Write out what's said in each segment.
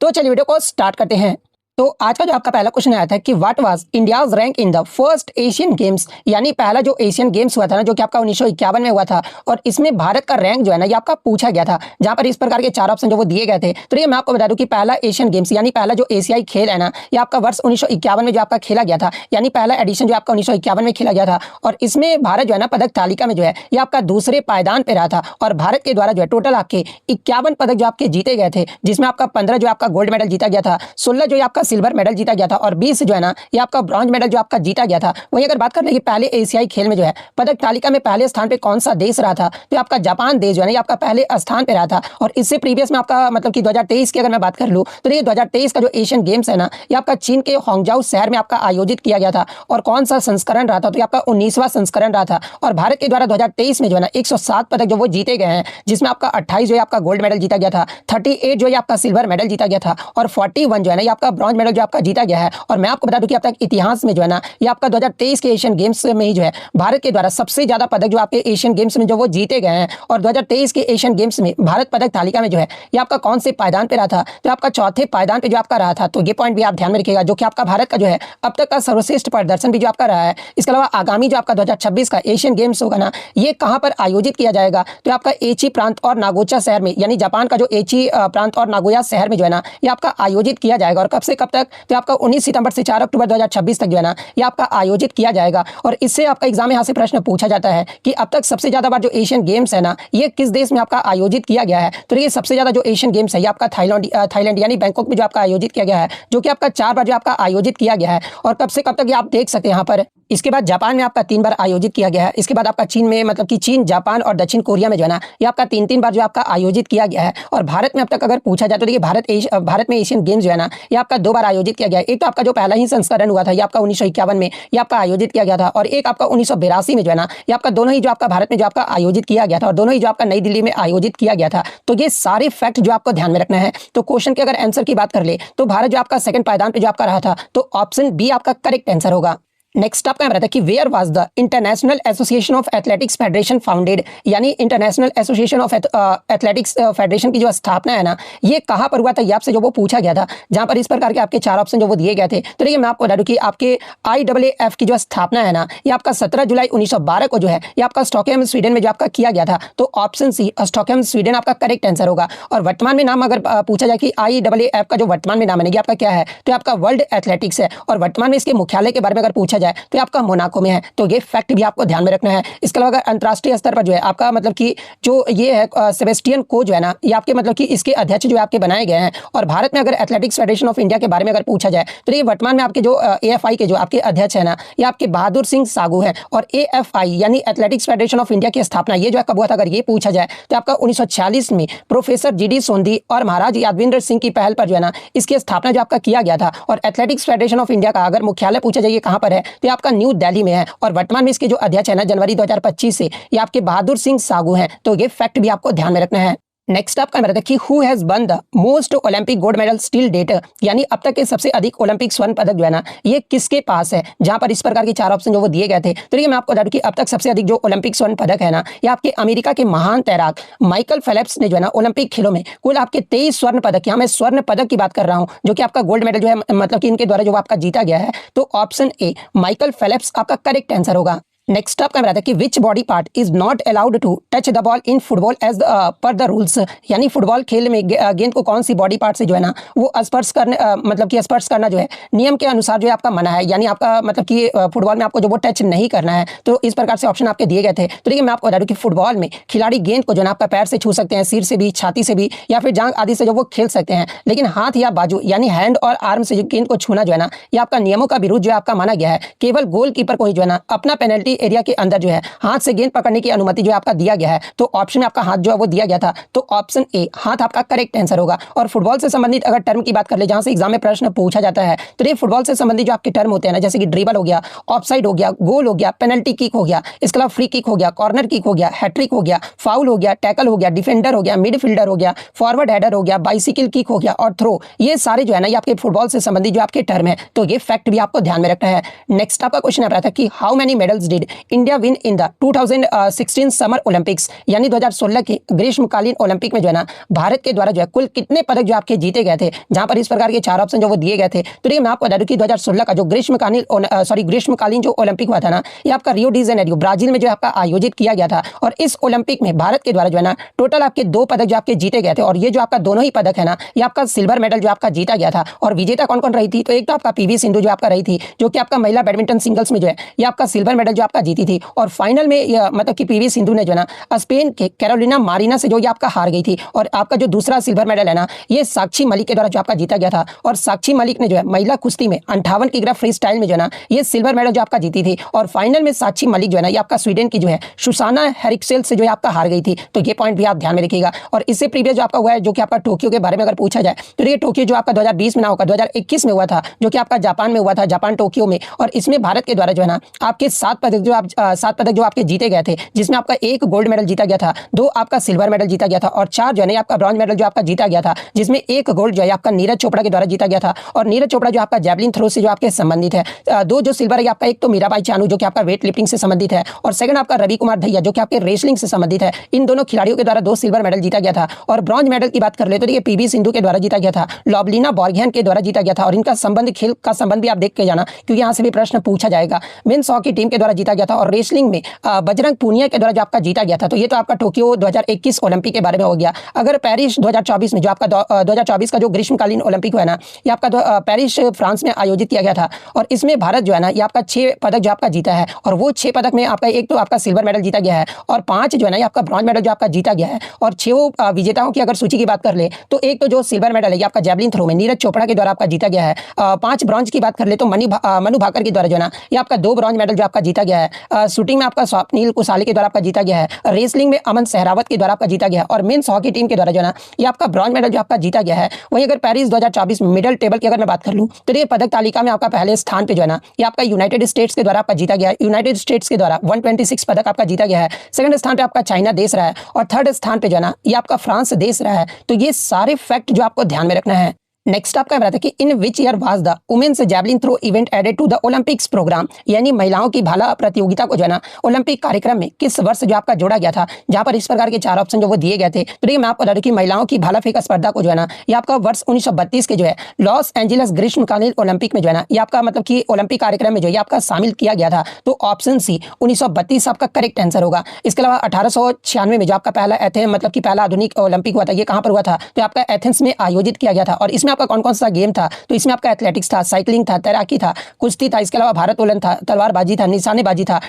तो चलिए वीडियो को स्टार्ट करते हैं। तो आज का जो आपका पहला क्वेश्चन आया था कि what was India's rank in the first Asian games, यानी पहला जो एशियन गेम्स हुआ था ना, जो कि आपका 1951 में हुआ था, और इसमें भारत का रैंक जो है ना ये आपका पूछा गया था, जहां पर इस प्रकार के 4 ऑप्शन जो वो दिए गए थे। तो ये मैं आपको बता दूं कि पहला एशियन गेम्स यानी पहला जो एशियाई खेल है ना, ये आपका वर्ष 1951 में जो आपका खेला गया था, यानी पहला एडिशन जो आपका 1951 में खेला गया था। और इसमें भारत जो है ना पदक तालिका में जो है ये आपका दूसरे पायदान पे रहा था, और भारत के द्वारा जो है टोटल आपके 51 पदक जो आपके जीते गए थे, जिसमें आपका 15 जो आपका गोल्ड मेडल जीता गया था, 16 जो आपका सिल्वर मेडल जीता गया था, और 20 जो है ना ये आपका ब्रॉन्ज मेडल जो आपका जीता गया था। वहीं अगर बात कर ले कि पहले एशियाई खेल में जो है पदक तालिका में पहले स्थान पे कौन सा देश रहा था, तो आपका जापान देश जो है ना ये आपका पहले स्थान पे रहा था। और इससे प्रीवियस में आपका मतलब कि 2023 की अगर मैं बात कर लूँ तो ये 2023 का जो एशियन गेम्स है ना ये आपका चीन के होंगजाओ शहर में आपका आयोजित किया गया था। और कौन सा संस्करण रहा था, तो ये आपका 19वां संस्करण रहा था। और भारत के द्वारा 2023 में जो है ना 107 पदक जो वो जीते गए हैं, जिसमें आपका 28 जो है आपका गोल्ड मेडल जीता गया था, 38 जो है आपका सिल्वर मेडल जीता गया था, और 41 जो है ना ये आपका ब्रॉन्ज मेडल जो आपका जीता गया है। और मैं आपको बता दूं कि अब तक इतिहास में जो है ना ये आपका 2023 के एशियन गेम्स में ही जो है भारत के द्वारा सबसे ज्यादा पदक जो आपके एशियन गेम्स में जो वो जीते गए हैं। और 2023 के एशियन गेम्स में भारत पदक तालिका में जो है ये आपका कौन से पायदान पे रहा था, तो आपका चौथे पायदान पे जो आपका रहा था। तो ये पॉइंट भी आप ध्यान में रखिएगा, जो कि आपका भारत का जो है अब तक का सर्वश्रेष्ठ प्रदर्शन भी जो आपका रहा है। इसके अलावा आगामी जो आपका 2026 का एशियन गेम्स होगा ना ये कहां पर आयोजित किया जाएगा, तो आपका एची प्रांत और नागोया शहर में, यानी जापान का जो एची प्रांत और नागोया शहर में जो है ना ये आपका आयोजित किया जाएगा। और कब से कब तक, तो आपका 19 सितंबर से 4 अक्टूबर 2026 तक जो है ना ये आपका आयोजित किया जाएगा। और इससे आपका एग्जाम में यहाँ से प्रश्न पूछा जाता है कि अब तक सबसे ज्यादा बार जो एशियन गेम्स है ना ये किस देश में आपका आयोजित किया गया है। तो ये सबसे ज्यादा जो एशियन गेम्स है ये आपका थाईलैंड यानी बैंकॉक में जो आपका आयोजित किया गया है, जो कि आपका 4 बार जो आपका आयोजित किया गया है। और कब से कब तक ये आप देख सकते हैं यहाँ पर। इसके बाद जापान में आपका 3 बार आयोजित किया गया है। इसके बाद आपका चीन में, मतलब कि चीन, जापान और दक्षिण कोरिया में जो है ना ये आपका 3-3 बार जो आपका आयोजित किया गया है। और भारत में अब तक अगर पूछा जाए तो देखिए भारत में एशियन गेम्स जो है ना ये आपका 2 बार आयोजित किया गया है। एक तो आपका जो पहला ही संस्करण हुआ था ये आपका 1951 में ये आपका आयोजित किया गया था, और एक आपका 1982 में जो है ना ये आपका दोनों ही जो आपका भारत में जो आपका आयोजित किया गया था, और दोनों ही जो आपका नई दिल्ली में आयोजित किया गया था। तो ये सारे फैक्ट जो आपको ध्यान में रखना है। तो क्वेश्चन के अगर आंसर की बात कर ले तो भारत जो आपका सेकंड पायदान पे जो आपका रहा था, तो ऑप्शन बी आपका करेक्ट आंसर होगा। नेक्स्ट आपका रहता है कि where was the international association of athletics federation founded, यानी international association of athletics federation की जो स्थापना है ना ये कहां पर हुआ था, ये आपसे जो वो पूछा गया था, जहां पर इस प्रकार के आपके 4 ऑप्शन जो वो दिए गए थे। तो देखिए मैं आपको बता दूं कि आपके IAAF की जो स्थापना है ना ये आपका 17 जुलाई 1912 को जो है ये आपका स्टॉकहोम स्वीडन में जो आपका किया गया था। तो ऑप्शन सी स्टॉकहोम स्वीडन आपका करेक्ट आंसर होगा। और वर्तमान में नाम अगर पूछा जाए कि IAAF का जो वर्तमान में नाम है ये आपका क्या है, तो आपका वर्ल्ड एथलेटिक्स है। और वर्तमान में इसके मुख्यालय के बारे में अगर पूछा जाए तो आपका मोनाको में है। तो ये फैक्ट भी आपको ध्यान में रखना है। इसके अलावा अगर अंतरराष्ट्रीय स्तर पर जो है आपका मतलब कि जो ये है सेबेस्टियन को जो है ना ये आपके मतलब कि इसके अध्यक्ष जो है आपके बनाए गए हैं। और भारत में अगर एथलेटिक्स फेडरेशन ऑफ इंडिया के बारे में अगर पूछा जाए तो ये वर्तमान में आपके जो AFI के जो आपके अध्यक्ष है ना ये आपके बहादुर सिंह सागू है। और AFI यानी एथलेटिक्स फेडरेशन ऑफ इंडिया की स्थापना ये जो है कब हुआ था, अगर ये पूछा जाए तो आपका 1946 में प्रोफेसर GD सोंधी और महाराज यादविंद्र सिंह की पहल पर जो है ना इसकी स्थापना जो आपका किया गया था। और एथलेटिक्स फेडरेशन ऑफ इंडिया का अगर मुख्यालय पूछा जाए कहां पर है, तो आपका न्यू दिल्ली में है। और वर्तमान में इसके जो अध्यक्ष है ना जनवरी 2025 से ये आपके बहादुर सिंह सागू हैं। तो ये फैक्ट भी आपको ध्यान में रखना है। नेक्स्ट आपका मेरा कि who has won the most Olympic gold medal still date, यानी अब तक के सबसे अधिक ओलंपिक स्वर्ण पदक जो है ना ये किसके पास है, जहां पर इस प्रकार के 4 ऑप्शन जो वो दिए गए थे। तो देखिए मैं आपको बता दूं कि अब तक सबसे अधिक जो ओलंपिक स्वर्ण पदक है ना ये आपके अमेरिका के महान तैराक माइकल फेल्प्स ने जो है ना ओलंपिक खेलों में कुल आपके 23 स्वर्ण पदक, यहाँ मैं स्वर्ण पदक की बात कर रहा हूँ, जो कि आपका गोल्ड मेडल जो है मतलब कि इनके द्वारा जो आपका जीता गया है। तो ऑप्शन ए माइकल फेल्प्स आपका करेक्ट आंसर होगा। नेक्स्ट आपका रहता है कि which body part is not allowed to touch the ball in football as per the rules, यानी फुटबॉल खेल में गेंद को कौन सी बॉडी पार्ट से जो है ना वो स्पर्श करने मतलब कि स्पर्श करना जो है नियम के अनुसार जो है आपका मना है, यानी आपका मतलब कि फुटबॉल में आपको जो वो टच नहीं करना है। तो इस प्रकार से ऑप्शन आपके दिए गए थे। तो देखिए मैं आपको बता दूं कि फुटबॉल में खिलाड़ी गेंद को जो है आपका पैर से छू सकते हैं, सिर से भी, छाती से भी, या फिर जांग आदि से जो वो खेल सकते हैं, लेकिन हाथ या बाजू यानी हैंड और आर्म से जो गेंद को छूना जो है ना ये आपका नियमों का विरुद्ध जो है आपका माना गया है। केवल गोलकीपर को ही जो है ना अपना पेनल्टी एरिया के अंदर जो है हाथ से गेंद पकड़ने की अनुमति जो है आपका दिया गया है। तो ऑप्शन में आपका हाथ जो है वो दिया गया था। तो ऑप्शन ए हाथ आपका करेक्ट आंसर होगा। और फुटबॉल से संबंधित अगर टर्म की बात कर ले, जहां से एग्जाम में प्रश्न पूछा जाता है, तो ये फुटबॉल से संबंधित जो आपके टर्म होते हैं ना, जैसे कि ड्रिबल हो गया, ऑफसाइड हो गया, गोल हो गया, पेनल्टी किक हो गया, इसके अलावा फ्री किक हो गया, कॉर्नर किक हो गया, हैट्रिक हो गया, फाउल हो गया, टैकल हो गया, डिफेंडर हो गया, मिडफील्डर हो गया, फॉरवर्ड हेडर हो गया, बाइसिकल किक हो गया और थ्रो, ये सारे जो है ना ये आपके फुटबॉल से संबंधित जो आपके टर्म है। तो ये फैक्ट भी आपको ध्यान में रखना है। नेक्स्ट आपका क्वेश्चन आ रहा था कि how many medals did India win in the 2016 summer Olympics यानी 2016 के ग्रीष्मकालीन ओलंपिक में जो है ना भारत के द्वारा जो है कुल कितने पदक जो आपके जीते गए थे, जहां पर इस प्रकार के 4 ऑप्शन जो वो दिए गए थे। तो देखिए मैं आपको बता दूं कि 2016 का जो ग्रीष्मकालीन जो ओलंपिक हुआ था ना, ये आपका रियो डी जेनेरियो ब्राजील में जो आपका आयोजित किया गया था। और इस ओलंपिक में भारत के द्वारा जो है ना टोटल आपके 2 पदक जो आपके जीते गए थे, और ये जो आपका दोनों ही पदक है ना ये आपका सिल्वर मेडल जो आपका जीता गया था। और विजेता कौन कौन रही थी, तो एक तो आपका पीवी सिंधु जो आपका रही थी, जो कि आपका महिला बैडमिंटन सिंगल्स में जो है ये आपका सिल्वर मेडल जो आपका जीती थी। और फाइनल में मतलब कि पीवी सिंधु ने जो है ना स्पेन के कैरोलिना मारिना से जो ये आपका हार गई थी। और आपका जो दूसरा सिल्वर मेडल है ना ये साक्षी मलिक के द्वारा जो आपका जीता गया था। और साक्षी मलिक ने जो है महिला कुश्ती में 58 किग्रा फ्री स्टाइल में जो है ना ये सिल्वर मेडल जो आपका जीती थी। और फाइनल में साक्षी मलिक जो है ना ये आपका स्वीडन की जो है सुसाना हेरिक्सेल से जो है आपका हार गई थी। तो ये पॉइंट भी आप ध्यान में रखिएगा। और इससे प्रीवियस जो आपका हुआ है, जो कि आपका टोक्यो के बारे में अगर पूछा जाए तो देखिए टोक्यो जो आपका 2020 में ना होगा 2021 में हुआ था, जो कि आपका जापान में हुआ था, जापान टोक्यो में। और इसमें भारत के द्वारा जो है ना आपके 7 पदक जो आपके जीते गए थे, जिसमें आपका 1 गोल्ड मेडल जीता गया था, 2 आपका सिल्वर मेडल जीता गया था, और 4 जो है ना आपका ब्रॉन्ज मेडल जो आपका जीता गया था, जिसमें 1 गोल्ड जो है आपका नीरज चोपड़ा के द्वारा जीता गया था। और नीरज चोपड़ा जो आपका जैवलिन थ्रो से जो आपके संबंधित है। 2 जो सिल्वर है आपका, एक तो मीराबाई चानू जो कि आपका वेट लिफ्टिंग से संबंधित है, और सेकंड आपका रवि कुमार दहिया जो कि आपके रेसलिंग से संबंधित है। इन दोनों खिलाड़ियों के द्वारा 2 सिल्वर मेडल जीता गया था। और ब्रॉन्ज मेडल की बात कर ले तो देखिए पीवी सिंधु के द्वारा जीता गया था, लॉबलिना बोर्गहेन के द्वारा जीता गया था। और इनका संबंध, खेल का संबंध भी आप देख के जाना, क्योंकि यहाँ से भी प्रश्न पूछा जाएगा। मेंस हॉकी टीम के द्वारा जीता गया था। और रेसलिंग में बजरंग पूनिया के द्वारा जो आपका जीता गया था। तो ये तो आपका टोक्यो 2021 ओलंपिक के बारे में हो गया। अगर पेरिस 2024 में जो आपका 2024 का जो ग्रीष्मकालीन ओलंपिक हुआ ना, ये आपका पेरिस फ्रांस में आयोजित किया गया था। और इसमें भारत जो है ना ये आपका 6 पदक जो आपका जीता है। और वो 6 पदक में आपका एक तो आपका सिल्वर मेडल जीता गया है, और 5 जो है ना ये आपका ब्रॉन्ज मेडल जो आपका जीता गया है। और 6 विजेताओं की अगर सूची की बात कर ले तो एक तो जो सिल्वर मेडल है ये आपका जैवलिन थ्रो में नीरज चोपड़ा के द्वारा आपका जीता गया है। 5 ब्रॉन्ज की बात कर ले तो मनु भाकर के द्वारा जो है ना ये आपका 2 ब्रॉन्ज मेडल जो आपका जीता गया है। शूटिंग में आपका स्वप्निल कुसाली के द्वारा आपका जीता गया है। रेसलिंग में अमन सहरावत के द्वारा आपका जीता गया है। और मेंस हॉकी टीम के द्वारा जो है ना ये आपका ब्रॉन्ज मेडल जो आपका जीता गया है। वहीं अगर पेरिस 2024 मिडल टेबल की अगर मैं बात कर लूँ तो ये पदक तालिका में आपका पहले स्थान पे जो है ना ये आपका यूनाइटेड स्टेट्स के द्वारा आपका जीता गया है। यूनाइटेड स्टेट्स के द्वारा 126 पदक आपका जीता गया है। सेकंड स्थान पे आपका चाइना देश रहा है, और थर्ड स्थान पे जो है ना ये आपका फ्रांस देश रहा है। तो ये सारे फैक्ट जो आपको ध्यान में रखना है। नेक्स्ट आपका रहता है कि in which year was the women's javelin throw event added to the Olympics programme, यानी महिलाओं की भाला प्रतियोगिता को जो है ना ओलंपिक कार्यक्रम में किस वर्ष जो आपका जोड़ा गया था, जहां पर इस प्रकार के 4 ऑप्शन जो वो दिए गए थे। तो देखिए मैं आपको बता दूं कि महिलाओं की भाला फेंक स्पर्धा को जो है ना ये आपका वर्ष 1932 के जो है लॉस एंजेलिस ग्रीष्मकालीन ओलंपिक में जो है ना ये आपका मतलब कि ओलंपिक कार्यक्रम में जो है आपका शामिल किया गया था। तो ऑप्शन सी 1932 आपका करेक्ट आंसर होगा। इसके अलावा 1896 में जो आपका पहला मतलब कि पहला आधुनिक ओलंपिक हुआ था, ये कहां पर हुआ था, तो आपका एथेंस में आयोजित किया गया था। और इसमें आपका कौन कौन सा गेम था, तो इसमें आपका एथलेटिक्स था, साइकिलिंग था, तैराकी था, कुश्ती था, इसके अलावा भारोत्तोलन था, तलवारबाजी था, निशानेबाजी था,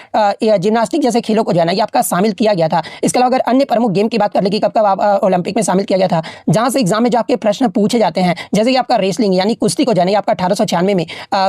जिम्नास्टिक जैसे खेलों को जो है ना ये आपका शामिल किया गया था। इसके अलावा अगर अन्य प्रमुख गेम की बात कर ले कि कब कब ओलंपिक में शामिल किया गया था, जहां से एग्जाम में जो आपके प्रश्न पूछे जाते हैं, जैसे कि आपका रेसलिंग यानी कुश्ती को जो है आपका 1896 में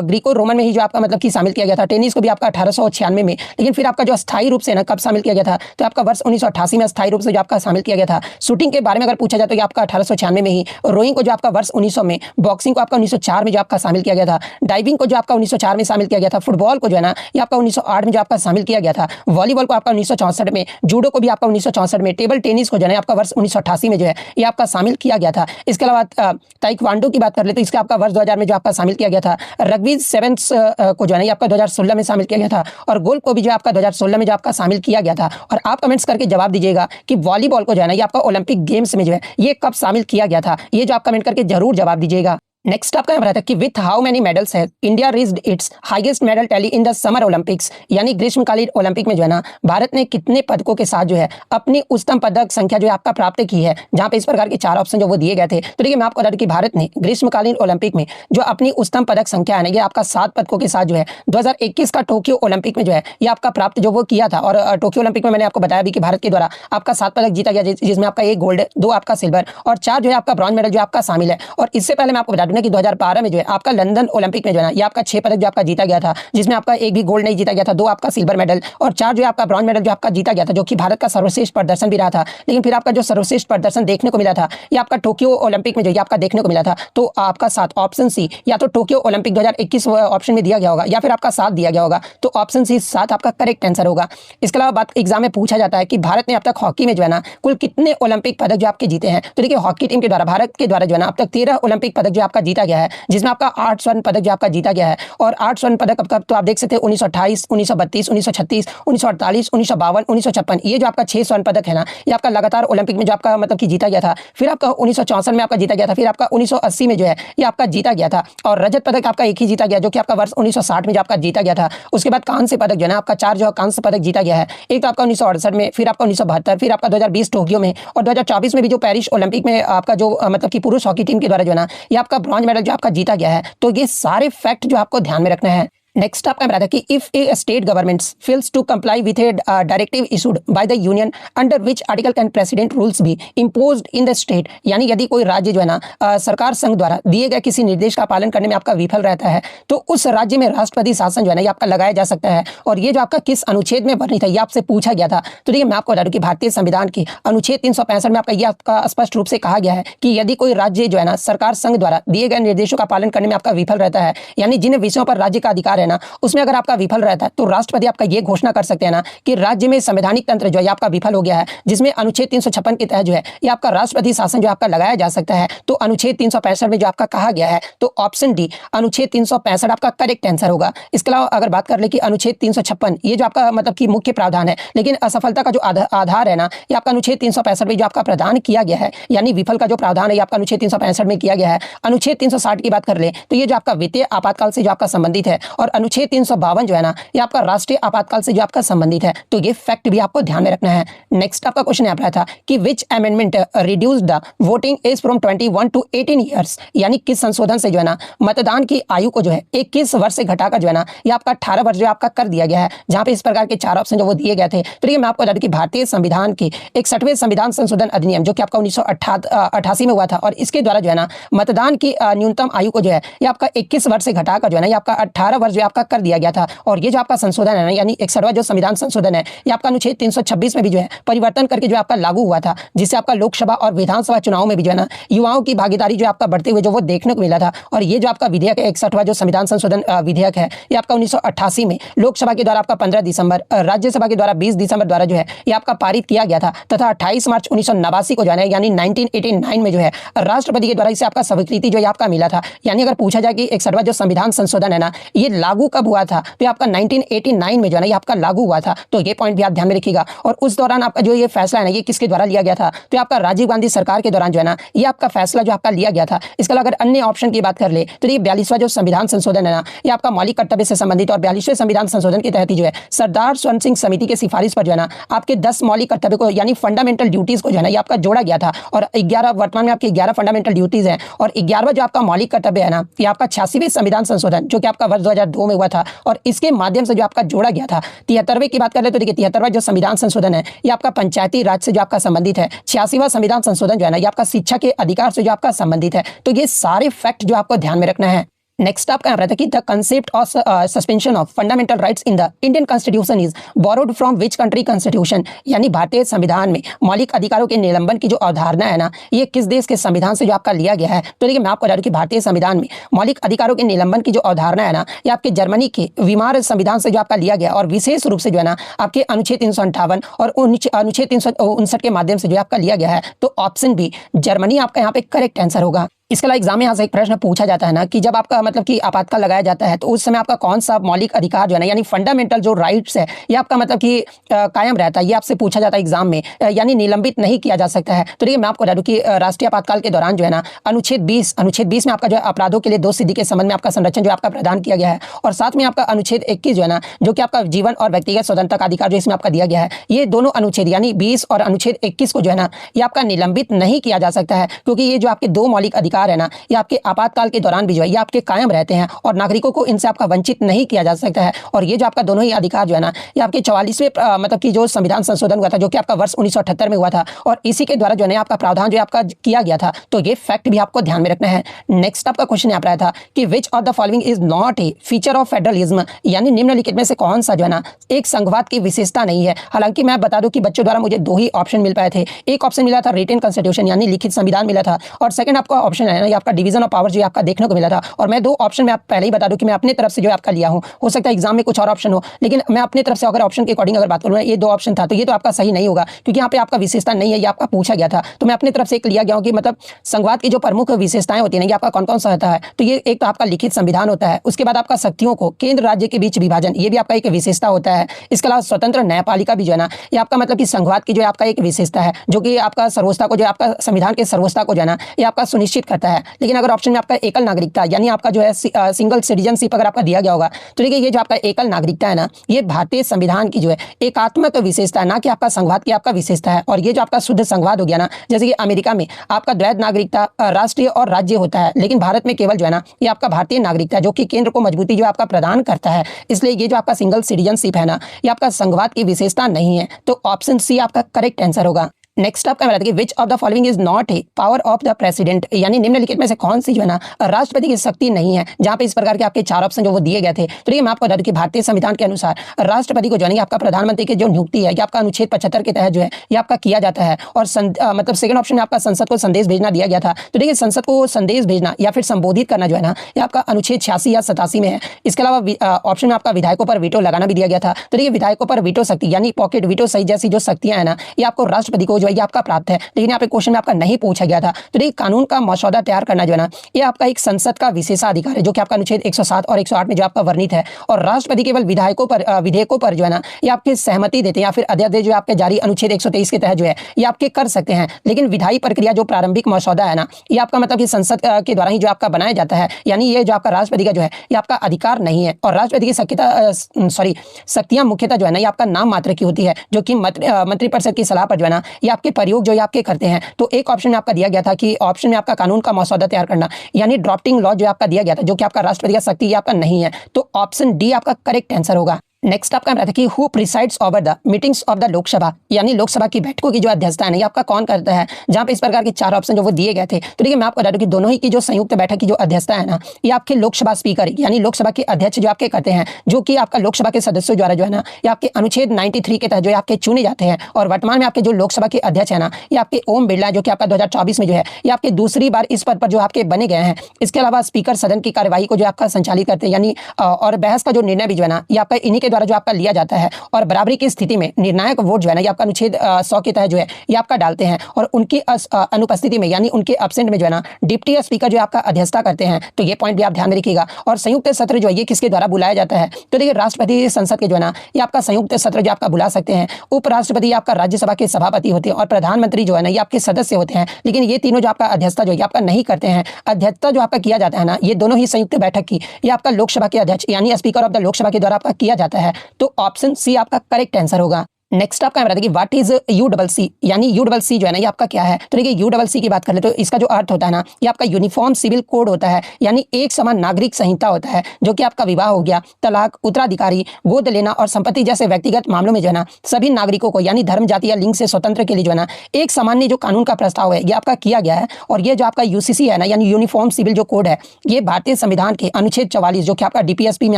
ग्रीको रोमन में ही जो आपका मतलब कि शामिल किया गया था। टेनिस को भी आपका 1896 में, लेकिन फिर आपका जो स्थायी रूप से ना कब शामिल किया गया था, तो आपका वर्ष 1988 में स्थायी रूप से जो आपका शामिल किया गया था। शूटिंग के बारे में अगर पूछा जाए तो ये आपका 1896 में ही, रोइंग को जो आपका वर्ष 1900 में, बॉक्सिंग को आपका 1904 में जो आपका शामिल किया गया था, डाइविंग को जो आपका 1904 में शामिल किया गया था, फुटबॉल को जो है ना ये आपका 1908 में जो आपका शामिल किया गया था, वॉलीबॉल को आपका 1964 में, जूडो को भी आपका 1964 में, टेबल टेनिस को जो है आपका वर्ष 1988 में जो है ये आपका शामिल किया गया था। इसके अलावा ताइक्वांडो की बात कर ले तो इसका आपका वर्ष 2000 में जो आपका शामिल किया गया था। रग्बी सेवेंस को जो है ये आपका 2016 में शामिल किया गया था, और गोल्फ को भी जो आपका 2016 में जो आपका शामिल किया गया था। और आप कमेंट्स करके जवाब दीजिएगा कि वॉलीबॉल को जो है ना ये आपका ओलंपिक गेम्स में जो है ये कब शामिल किया गया था, ये जो आप कमेंट करके जरूर जवाब दीजिएगा। नेक्स्ट आपका रहता है कि विथ हाउ मेनी मेडल्स है India reached it's highest medal tally in the summer Olympics, यानी ग्रीष्मकालीन ओलंपिक में जो है ना भारत ने कितने पदकों के साथ जो है अपनी उच्चतम पदक संख्या जो है आपका प्राप्त की है, जहां पे इस प्रकार के 4 ऑप्शन जो वो दिए गए थे। तो देखिए मैं आपको बता दूं कि भारत ने ग्रीष्मकालीन ओलंपिक में जो अपनी उच्चतम पदक संख्या है ना ये आपका 7 पदकों के साथ जो है 2021 का टोक्यो ओलंपिक में जो है ये आपका प्राप्त जो वो किया था। और टोक्यो ओलंपिक में मैंने आपको बताया भी कि भारत के द्वारा आपका 7 पदक जीता गया, जिसमें आपका 1 गोल्ड, 2 आपका सिल्वर और 4 जो है आपका ब्रॉन्ज मेडल जो आपका शामिल है। और इससे पहले मैं आपको बता दूं कि 2012 में जो है आपका लंदन ओलंपिक में जो है ना ये आपका 6 पदक जो आपका जीता गया था, जिसमें आपका 1 भी गोल्ड नहीं जीता गया था, 2 आपका सिल्वर मेडल और 4 जो है आपका ब्रॉन्ज मेडल जो आपका जीता गया था, जो कि भारत का सर्वश्रेष्ठ प्रदर्शन भी रहा था। लेकिन फिर आपका जो सर्वश्रेष्ठ प्रदर्शन देखने को मिला था ये आपका टोक्यो ओलंपिक में जो ये आपका देखने को मिला था। तो आपका 7 ऑप्शन सी, या तो टोक्यो ओलंपिक 2021 ऑप्शन में दिया गया होगा या फिर आपका 7 दिया गया होगा। तो ऑप्शन सी 7 आपका करेक्ट आंसर होगा। इसके अलावा बात एग्जाम में पूछा जाता है कि भारत ने अब तक हॉकी में जो है ना कुल कितने ओलंपिक पदक जो आपके जीते हैं। तो देखिए हॉकी टीम के द्वारा भारत के द्वारा जो है ना अब तक 13 ओलंपिक पदक जो आपका आपका जीता गया है, जिसमें आपका 8 स्वर्ण पदक जो आपका जीता गया है। और 8 स्वर्ण पदक कब, तो आप देख सकते हैं 1928, 1932, 1936, 1948, 1952, 1956, ये जो आपका 6 स्वर्ण पदक है ना, ये आपका लगातार ओलंपिक में जो आपका मतलब कि जीता गया था। फिर आपका 1964 में आपका जीता गया था, फिर आपका 1980 में जो है ये आपका जीता गया था। और रजत पदक आपका एक ही जीता गया, जो कि आपका वर्ष 1960 में जो आपका जीता गया था। उसके बाद कांस्य पदक जो है ना आपका 4 जो कांस्य पदक जीता गया है। एक तो आपका 1968 में, फिर आपका 1972, फिर आपका 2020 टोक्यो में, और 2024 में भी जो पेरिस ओलंपिक में आपका जो मतलब कि पुरुष हॉकी टीम के द्वारा जो है ना ये आपका ब्रॉन्ज मेडल जो आपका जीता गया है। तो ये सारे फैक्ट जो आपको ध्यान में रखना है। नेक्स्ट आपका बताया कि if a state government fails to comply with a directive issued by the union under which article can president rules be imposed in the state, यानी यदि कोई राज्य जो है ना सरकार संघ द्वारा दिए गए किसी निर्देश का पालन करने में आपका विफल रहता है, तो उस राज्य में राष्ट्रपति शासन जो है ना ये आपका लगाया जा सकता है। और ये जो आपका किस अनुच्छेद में वर्णित है ये आपसे पूछा गया था। तो देखिए मैं आपको बता दूं कि भारतीय संविधान की अनुच्छेद 365 में आपका ये आपका स्पष्ट रूप से कहा गया है कि यदि कोई राज्य जो है ना सरकार संघ द्वारा दिए गए निर्देशों का पालन करने में आपका विफल रहता है, यानी जिन विषयों पर राज्य का अधिकार है ना उसमें अगर आपका विफल रहता है, तो राष्ट्रपति आपका ये घोषणा कर सकते हैं ना कि राज्य में संवैधानिक तंत्र जो है आपका विफल हो गया है, जिसमें अनुच्छेद 356 के तहत जो है ये आपका राष्ट्रपति शासन जो आपका लगाया जा सकता है। तो अनुच्छेद 365 में जो आपका कहा गया है, तो ऑप्शन डी अनुच्छेद 365 आपका करेक्ट आंसर होगा। इसके अलावा अगर बात कर ले कि अनुच्छेद 356 ये जो आपका मतलब कि मुख्य प्रावधान है, लेकिन असफलता का जो आधार है ना ये आपका अनुच्छेद 365 में जो आपका प्रदान किया गया है, यानी विफल का जो प्रावधान है ये आपका अनुच्छेद 365 में किया गया है। अनुच्छेद 360 की बात कर ले तो ये जो आपका वित्तीय आपातकाल से जो आपका संबंधित है, और अनुच्छेद 352 जो है ना ये आपका राष्ट्रीय आपातकाल से जो आपका संबंधित है। तो ये फैक्ट भी आपको ध्यान में रखना है। नेक्स्ट आपका क्वेश्चन यहाँ पर था कि which amendment reduce the voting age from 21 to 18 years, यानी किस संशोधन से जो है ना मतदान की आयु को जो है 21 वर्ष से घटाकर जो है ना ये आपका 18 वर्ष जो आपका कर दिया गया है, जहां पे इस प्रकार के 4 ऑप्शन जो वो दिए गए थे। तो देखिए मैं आपको बता दूं कि भारतीय संविधान के 61वें संविधान संशोधन अधिनियम जो कि आपका 1988 में हुआ था, और इसके द्वारा जो है ना मतदान की न्यूनतम आयु को जो है ये आपका 21 वर्ष से घटाकर जो है ना ये आपका 18 वर्ष जो आपका कर दिया गया था। और ये जो आपका संशोधन है ना, यानी 61वां जो संविधान संशोधन है ये आपका अनुच्छेद 326 में भी जो है परिवर्तन करके जो आपका लागू हुआ था, जिससे आपका लोकसभा और विधानसभा चुनाव में भी जो है ना युवाओं की भागीदारी जो आपका बढ़ते हुए जो वो देखने को मिला था। और ये जो आपका विधेयक है 61वां जो संविधान संशोधन विधेयक है ये आपका 1988 में लोकसभा के द्वारा आपका 15 दिसंबर, राज्यसभा के द्वारा 20 दिसंबर द्वारा जो है ये आपका पारित किया गया था, तथा 28 मार्च 1989 को जो है यानी 1989 में जो है राष्ट्रपति के द्वारा इसे आपका स्वीकृति जो है आपका मिला था। यानी अगर पूछा जाए कि 61वां जो संविधान संशोधन है ना ये लागू कब हुआ था, तो आपका 1989 में जो है ना ये आपका लागू हुआ था। तो ये पॉइंट भी आप ध्यान में रखिएगा। और उस दौरान आपका जो ये फैसला है ना ये किसके द्वारा लिया गया था, तो आपका राजीव गांधी सरकार के दौरान जो है ना ये आपका फैसला जो आपका लिया गया था। इसके अलावा अगर अन्य ऑप्शन की बात कर ले तो ये 42वां जो संविधान संशोधन है ना ये आपका मौलिक कर्तव्य से संबंधित, और 42वें संविधान संशोधन के तहत ही जो है सरदार स्वर्ण सिंह समिति की सिफारिश पर जो है ना आपके 10 मौलिक कर्तव्य को यानी फंडामेंटल ड्यूटीज को जो है ना ये आपका जोड़ा गया था। और 11 वर्तमान में आपकी 11 फंडामेंटल ड्यूटीज हैं, और 11वां जो आपका मौलिक कर्तव्य है ना ये आपका 86वें संविधान संशोधन जो कि आपका वर्ष 2002 में हुआ था, और इसके माध्यम से जो आपका जोड़ा गया था। 73वें की बात कर ले तो देखिए 73वां जो संविधान संशोधन है ये आपका पंचायती राज से जो आपका संबंधित है। 86वां संविधान संशोधन जो है ना ये आपका शिक्षा के अधिकार से जो आपका संबंधित है। तो ये सारे फैक्ट जो आपको ध्यान में रखना है। नेक्स्ट आपका यहाँ रहता है कि the concept of suspension of fundamental rights in the Indian constitution is borrowed from which country constitution, यानी भारतीय संविधान में मौलिक अधिकारों के निलंबन की जो अवधारणा है ना ये किस देश के संविधान से जो आपका लिया गया है। तो देखिए मैं आपको बता दूं कि भारतीय संविधान में मौलिक अधिकारों के निलंबन की जो अवधारणा है ना ये आपके जर्मनी के वीमार संविधान से जो आपका लिया गया, और विशेष रूप से जो है ना आपके अनुच्छेद 358 और अनुच्छेद 359 के माध्यम से जो आपका लिया गया है। तो ऑप्शन बी जर्मनी आपका यहाँ पे करेक्ट आंसर होगा। इसके अलावा एग्जाम में यहाँ से एक प्रश्न पूछा जाता है ना कि जब आपका मतलब कि आपातकाल लगाया जाता है तो उस समय आपका कौन सा मौलिक अधिकार जो है ना यानी फंडामेंटल जो राइट्स है ये आपका मतलब कि कायम रहता है, ये आपसे पूछा जाता है एग्जाम में, यानी निलंबित नहीं किया जा सकता है। तो देखिए मैं आपको बता दूं कि राष्ट्रीय आपातकाल के दौरान जो है ना अनुच्छेद 20 में आपका जो अपराधों के लिए दोष सिद्धि के संबंध में आपका संरक्षण जो आपका प्रदान किया गया है, और साथ में आपका अनुच्छेद 21 जो है ना जो कि आपका जीवन और व्यक्तिगत स्वतंत्रता का अधिकार जो इसमें आपका दिया गया है, ये दोनों अनुच्छेद यानी 20 और अनुच्छेद 21 को जो है ना ये आपका निलंबित नहीं किया जा सकता है, क्योंकि ये जो आपके दो मौलिक अधिकार है ना ये आपके आपातकाल के दौरान भी जो है ये आपके कायम रहते हैं, और नागरिकों को इनसे आपका वंचित नहीं किया जा सकता है। और ये जो आपका दोनों ही अधिकार जो है ना ये आपके 44वें मतलब कि जो संविधान संशोधन हुआ था जो कि आपका वर्ष 1978 में हुआ था, और इसी के द्वारा जो है आपका प्रावधान जो आपका किया गया था। तो ये फैक्ट भी आपको ध्यान में रखना है। नेक्स्ट आपका क्वेश्चन यहाँ पर आया था कि which of the following is not a feature of federalism, यानी निम्नलिखित में से कौन सा जो है ना एक संघवाद की विशेषता नहीं है। हालांकि मैं बता दूं कि बच्चों द्वारा मुझे दो ही ऑप्शन मिल पाए थे। एक ऑप्शन मिला था रिटन कॉन्स्टिट्यूशन यानी लिखित संविधान मिला था, और सेकंड आपका ऑप्शन है ना ये आपका डिवीजन ऑफ पावर जो आपका देखने को मिला था। और मैं 2 ऑप्शन में आप पहले ही बता दूं कि मैं अपनी तरफ से जो आपका लिया हूं, हो सकता है एग्जाम में कुछ और ऑप्शन हो, लेकिन मैं अपनी तरफ से अगर ऑप्शन के अकॉर्डिंग अगर बात करूं ये 2 ऑप्शन था, तो ये तो आपका सही नहीं होगा क्योंकि यहाँ पे आपका विशेषता नहीं है, ये आपका पूछा गया था। तो मैं अपनी तरफ से एक लिया गया हूं कि मतलब संघवाद की जो प्रमुख विशेषताएं होती है ना ये आपका कौन कौन सा होता है, तो ये एक तो आपका लिखित संविधान होता है, उसके बाद आपका शक्तियों को केंद्र राज्य के बीच विभाजन, ये भी आपका एक विशेषता होता है। इसके अलावा स्वतंत्र न्यायपालिका भी जो है ना ये आपका मतलब कि संघवाद की जो आपका एक विशेषता है, जो कि आपका सर्वोच्चता को जो आपका संविधान के सर्वोच्चता को जो है ना ये आपका सुनिश्चित करता है। लेकिन अगर ऑप्शन में आपका एकल नागरिकता यानी आपका जो है सिंगल सिटीजनशिप अगर आपका दिया गया होगा, तो देखिए ये जो आपका एकल नागरिकता है ना ये भारतीय संविधान की जो है एकात्मक विशेषता है, ना कि आपका संघवाद की आपका विशेषता है। और ये जो आपका शुद्ध संघवाद हो गया ना, जैसे कि अमेरिका में आपका द्वैध नागरिकता राष्ट्रीय और राज्य होता है, लेकिन भारत में केवल जो है ना ये आपका भारतीय नागरिकता जो कि केंद्र को मजबूती जो आपका प्रदान करता है। इसलिए ये जो आपका सिंगल सिटीजनशिप है ना ये आपका संघवाद की विशेषता नहीं है। तो ऑप्शन सी आपका करेक्ट आंसर होगा। नेक्स्ट आपका बताते कि which of the following is not a power of the president, यानी निम्नलिखित में से कौन सी जो है ना राष्ट्रपति की शक्ति नहीं है। जहां पे इस प्रकार के आपके 4 ऑप्शन जो वो दिए गए थे, तो ये मैं आपको बता दूं कि भारतीय संविधान के अनुसार राष्ट्रपति को जो है आपका प्रधानमंत्री की जो नियुक्ति है ये आपका अनुच्छेद 75 के तहत जो है ये आपका किया जाता है। और मतलब सेकंड ऑप्शन में आपका संसद को संदेश भेजना दिया गया था, तो देखिए संसद को संदेश भेजना या फिर संबोधित करना जो है ना ये आपका अनुच्छेद 86 या 87 में है। इसके अलावा ऑप्शन में आपका विधायकों पर वीटो लगाना भी दिया गया था, तो देखिए विधायकों पर वीटो शक्ति यानी पॉकेट वीटो सही जैसी जो शक्तियां है ना ये आपको राष्ट्रपति को जो है ये आपका प्राप्त है। लेकिन यहाँ पे क्वेश्चन में आपका नहीं पूछा गया था। तो देखिए कानून का मसौदा तैयार करना जो है ना ये आपका एक संसद का विशेषाधिकार है, जो कि आपका अनुच्छेद 107 और 108 में जो आपका वर्णित है। और राष्ट्रपति केवल विधेयकों पर जो है ना ये आपकी सहमति देते हैं या फिर अध्यादेश जो आपके जारी अनुच्छेद 123 के तहत जो है ये आपके कर सकते हैं। लेकिन विधायी प्रक्रिया जो प्रारंभिक मसौदा है ना ये आपका मतलब कि संसद के द्वारा ही जो आपका बनाया जाता है, यानी ये जो आपका राष्ट्रपति का जो है ये आपका अधिकार नहीं है। और राष्ट्रपति की शक्तियां मुख्यतः जो है ना ये आपका नाम मात्र की होती है, जो कि मंत्रिपरिषद की सलाह पर जो है ना ये आपके प्रयोग जो आपके करते हैं। तो एक ऑप्शन में आपका दिया गया था कि ऑप्शन में आपका कानून का मसौदा तैयार करना यानी ड्राफ्टिंग लॉ जो आपका दिया गया था, जो कि आपका राष्ट्रपति का शक्ति आपका नहीं है। तो ऑप्शन डी आपका करेक्ट आंसर होगा। नेक्स्ट आपका रहता है कि who presides over the meetings of the Lok Sabha, यानी लोकसभा की बैठकों की जो अध्यक्षता है ना ये आपका कौन करता है। जहां पे इस प्रकार के 4 ऑप्शन जो वो दिए गए थे, तो देखिए मैं आपको बता दूं कि दोनों ही की जो संयुक्त बैठक की जो अध्यक्षता है ना ये आपके लोकसभा स्पीकर यानी लोकसभा के अध्यक्ष जो आपके करते हैं, जो कि आपका लोकसभा के सदस्यों द्वारा जो है ना ये आपके अनुच्छेद 93 के तहत जो आपके चुने जाते हैं। और वर्तमान में आपके जो लोकसभा के अध्यक्ष है ना ये आपके ओम बिरला, जो कि आपका 2024 में जो है ये आपके दूसरी बार इस पद पर जो आपके बने गए हैं। इसके अलावा स्पीकर सदन की कार्यवाही को जो आपका संचालित करते हैं, यानी और बहस का जो निर्णय भी जो है ना ये आपका इन्हीं के द्वारा जो आपका लिया जाता है। और बराबरी की स्थिति में निर्णायक वोट जो है ना ये आपका अनुच्छेद 100 के तहत जो है ये आपका डालते हैं। और उनकी अनुपस्थिति में यानी उनके एब्सेंट में जो है ना डिप्टी स्पीकर जो आपका अध्यक्षता करते हैं। तो ये पॉइंट भी आप ध्यान में रखिएगा। और संयुक्त सत्र जो है ये किसके द्वारा बुलाया जाता है, तो देखिए राष्ट्रपति संसद के जो है ना ये आपका संयुक्त सत्र जो आपका बुला सकते हैं। उपराष्ट्रपति आपका राज्यसभा के सभापति होते हैं और प्रधानमंत्री जो है ना ये आपके सदस्य होते हैं। लेकिन ये तीनों जो आपका अध्यक्षता जो है आपका नहीं करते हैं। अध्यक्षता जो आपका किया जाता है ना ये दोनों ही संयुक्त बैठक की ये आपका लोकसभा के अध्यक्ष यानी स्पीकर ऑफ द लोकसभा के द्वारा आपका किया जाता है। तो ऑप्शन सी आपका करेक्ट आंसर होगा। नेक्स्ट आपका बताया कि व्हाट इज UCC, यानी UCC जो है ना ये आपका क्या है। तो देखिए UCC की बात कर ले तो इसका जो अर्थ होता है ना ये आपका यूनिफॉर्म सिविल कोड होता है, यानी एक समान नागरिक संहिता होता है। जो कि आपका विवाह हो गया, तलाक, उत्तराधिकारी, गोद लेना और संपत्ति जैसे व्यक्तिगत मामलों में जो है ना सभी नागरिकों को यानी धर्म, जाति या लिंग से स्वतंत्र के लिए जो है ना एक सामान्य जो कानून का प्रस्ताव है ये आपका किया गया है। और ये जो आपका UCC है ना यानी यूनिफॉर्म सिविल जो कोड है ये भारतीय संविधान के अनुच्छेद 44 जो कि आपका DPSP में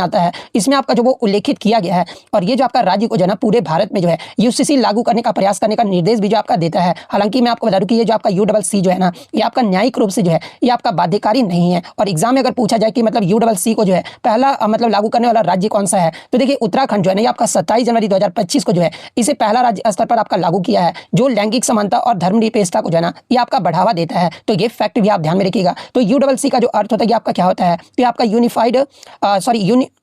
आता है इसमें आपका जो वो उल्लेखित किया गया है। और ये जो आपका राज्य को जो है ना पूरे भारत में जो है UCC लागू करने का प्रयास करने का निर्देश भी जो आपका देता है। हालांकि मैं आपको बता दूं कि ये जो आपका UCC जो है ना ये आपका न्यायिक रूप से जो है ये आपका बाध्यकारी नहीं है। और एग्जाम में अगर पूछा जाए कि मतलब UCC को जो है पहला मतलब लागू करने वाला राज्य कौन सा है, तो देखिए उत्तराखंड जो है ना ये आपका 27 जनवरी 2025 को जो है इसे पहला राज्य स्तर पर आपका लागू किया है, जो लैंगिक समानता और धर्मनिरपेक्षता को जो है ना ये आपका बढ़ावा देता है। तो ये फैक्ट भी आप ध्यान में रखिएगा। तो UCC का जो अर्थ होता है ये आपका क्या होता है, तो आपका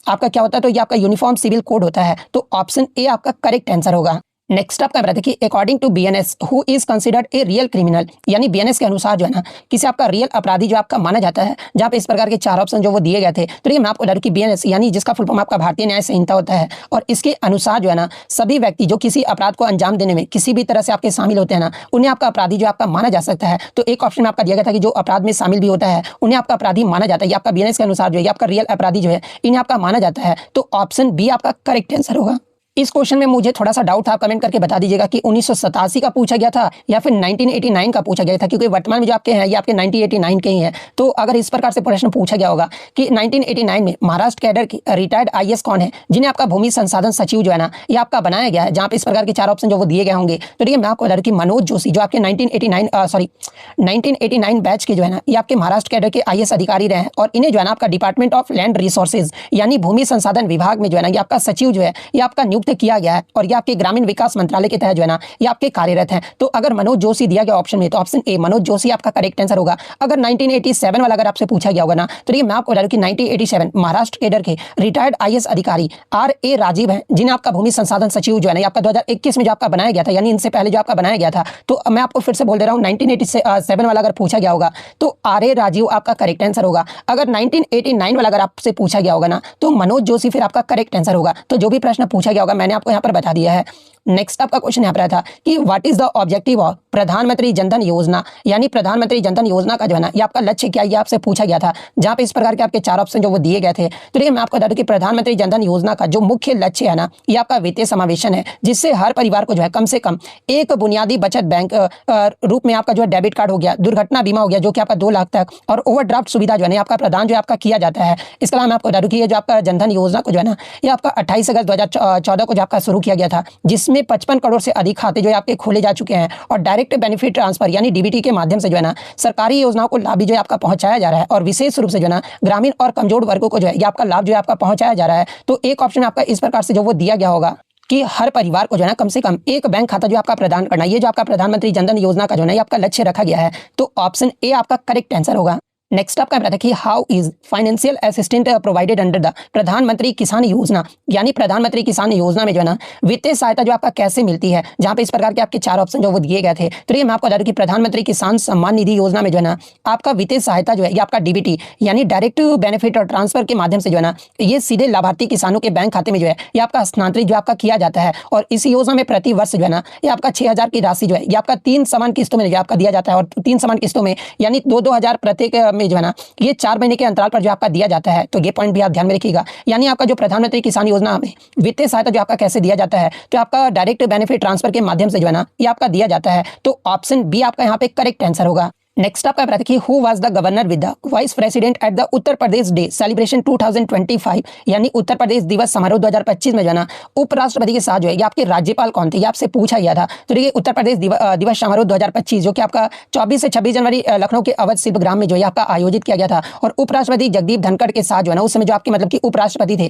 आपका क्या होता है, तो ये आपका यूनिफॉर्म सिविल कोड होता है। तो ऑप्शन ए आपका करेक्ट आंसर होगा। नेक्स्ट आपका बताते कि according to BNS who is considered a real criminal, यानी BNS के अनुसार जो है ना किसी आपका रियल अपराधी जो आपका माना जाता है। जहाँ पे इस प्रकार के 4 ऑप्शन जो वो दिए गए थे। तो देखिए मैं आपको बता दूं कि BNS यानी जिसका फुल फॉर्म आपका भारतीय न्याय संहिता होता है। और इसके अनुसार जो है ना सभी व्यक्ति जो किसी अपराध को अंजाम देने में किसी भी तरह से आपके शामिल होते हैं ना उन्हें आपका अपराधी जो आपका माना जा सकता है। तो एक ऑप्शन में आपका दिया गया था कि जो अपराध में शामिल भी होता है उन्हें आपका अपराधी माना जाता है। आपका BNS के अनुसार जो है आपका रियल अपराधी जो है इन्हें आपका माना जाता है। तो ऑप्शन बी आपका करेक्ट आंसर होगा। इस क्वेश्चन में मुझे थोड़ा सा डाउट था, आप कमेंट करके बता दीजिएगा कि 1987 का पूछा गया था या फिर 1989 का पूछा गया था, क्योंकि वर्तमान में जो आपके हैं ये आपके 1989 के ही हैं। तो अगर इस प्रकार से प्रश्न पूछा गया होगा कि 1989 में महाराष्ट्र कैडर की रिटायर्ड आईएएस कौन है जिन्हें आपका भूमि संसाधन सचिव जो है ना ये आपका बनाया गया है, जहां पे इस प्रकार के 4 ऑप्शन जो वो दिए गए होंगे। तो ठीक है, मैं आपको बता दूं कि मनोज जोशी जो आपके 1989 बैच के जो है ना ये आपके महाराष्ट्र कैडर के आईएएस अधिकारी रहे हैं, और इन्हें जो है ना आपका डिपार्टमेंट ऑफ लैंड रिसोर्सेज यानी भूमि संसाधन विभाग में जो है ना ये आपका सचिव जो है ये आपका नियुक्त किया गया है, और ये आपके ग्रामीण विकास मंत्रालय के तहत जो है ना ये आपके कार्यरत हैं। तो अगर मनोज जोशी दिया गया ऑप्शन में तो ऑप्शन ए मनोज जोशी आपका करेक्ट आंसर होगा। अगर 1987 वाला अगर आपसे पूछा गया होगा ना तो ये मैं आपको बता दूं कि 1987 महाराष्ट्र कैडर के रिटायर्ड आईएएस अधिकारी RA राजीव हैं, जिन्हें आपका भूमि संसाधन सचिव जो है ना आपका 2021 में जो आपका बनाया गया था, यानी इनसे पहले जो आपका बनाया गया था। तो मैं आपको फिर से बोल दे रहा हूँ 1987 वाला अगर पूछा गया होगा तो RA राजीव आपका करेक्ट आंसर होगा। अगर 1989 वाला अगर आपसे पूछा गया होगा ना तो मनोज जोशी फिर आपका करेक्ट आंसर होगा। तो जो भी प्रश्न पूछा गया होगा मैंने आपको यहाँ पर बता दिया है। नेक्स्ट आपका क्वेश्चन यहाँ पर था कि what is the objective of प्रधानमंत्री जनधन योजना, यानी प्रधानमंत्री जनधन योजना का जो है ना ये आपका लक्ष्य क्या है, ये आपसे पूछा गया था, जहां पे इस प्रकार के आपके 4 ऑप्शन जो वो दिए गए थे। तो देखिए मैं आपको बता दूं कि प्रधानमंत्री जनधन योजना का जो मुख्य लक्ष्य है ना ये आपका वित्तीय समावेशन है, जिससे हर परिवार को जो है कम से कम एक बुनियादी बचत बैंक रूप में आपका जो है डेबिट कार्ड हो गया, दुर्घटना बीमा हो गया जो कि आपका 2 लाख तक, और ओवरड्राफ्ट सुविधा जो है आपका प्रदान जो आपका किया जाता है। इसके अलावा मैं आपको बता दूं कि ये जो आपका जनधन योजना को जो है ना ये आपका 28 अगस्त 2014 को जो आपका शुरू किया गया था, जिसमें 55 करोड़ से अधिक खाते जो है आपके खोले जा चुके हैं, और डायरेक्ट बेनिफिट ट्रांसफर यानी डीबीटी के माध्यम से जो है ना सरकारी योजनाओं को लाभ भी जो है आपका पहुंचाया जा रहा है, और विशेष रूप से जो है ना ग्रामीण और कमजोर वर्गों को जो है ये आपका लाभ जो है आपका पहुंचाया जा रहा है। तो एक ऑप्शन आपका इस प्रकार से जो वो दिया गया होगा कि हर परिवार को जो है ना कम से कम एक बैंक खाता जो आपका प्रदान करना, ये जो आपका प्रधानमंत्री जनधन योजना का जो है ना ये आपका लक्ष्य रखा गया है। तो ऑप्शन ए आपका करेक्ट आंसर होगा। नेक्स्ट आपका बता कि how is financial assistant provided under the प्रधानमंत्री किसान योजना, यानी प्रधानमंत्री किसान योजना में जो है ना वित्तीय सहायता जो आपका कैसे मिलती है, जहां पे इस प्रकार के आपके 4 ऑप्शन जो वो दिए गए थे। तो ये मैं आपको बता दूं कि प्रधानमंत्री किसान सम्मान निधि योजना में जो है ना आपका वित्तीय सहायता जो है ये आपका डीबीटी यानी डायरेक्ट बेनिफिट और ट्रांसफर के माध्यम से जो है ना ये सीधे लाभार्थी किसानों के बैंक खाते में जो है ये आपका हस्तांतरित जो आपका किया जाता है। और इस योजना में प्रति वर्ष जो है ना ये आपका 6,000 की राशि जो है ये आपका 3 समान किस्तों में जो आपका दिया जाता है, और 3 समान किस्तों में यानी 2-2 हजार प्रत्येक में जो है ना ये 4 महीने के अंतराल पर जो आपका दिया जाता है। तो ये पॉइंट भी आप ध्यान में रखिएगा। यानी आपका जो प्रधानमंत्री किसान योजना में वित्तीय सहायता जो आपका कैसे दिया जाता है, तो आपका डायरेक्ट बेनिफिट ट्रांसफर के माध्यम से जो है ना ये आपका दिया जाता है। तो ऑप्शन बी आपका यहाँ पे करेक्ट आंसर होगा। नेक्स्ट आपका बताते कि who was the governor with the vice president at the Uttar Pradesh day celebration 2025, यानी उत्तर प्रदेश दिवस समारोह 2025 में जो है ना उपराष्ट्रपति के साथ जो है ये आपके राज्यपाल कौन थे, ये आपसे पूछा गया था। तो देखिए उत्तर प्रदेश दिवस समारोह 2025 जो कि आपका 24 से 26 जनवरी लखनऊ के अवध शिल्प ग्राम में जो है आपका आयोजित किया गया था, और उपराष्ट्रपति जगदीप धनखड़ के साथ जो है ना उस समय जो आपके मतलब कि उपराष्ट्रपति थे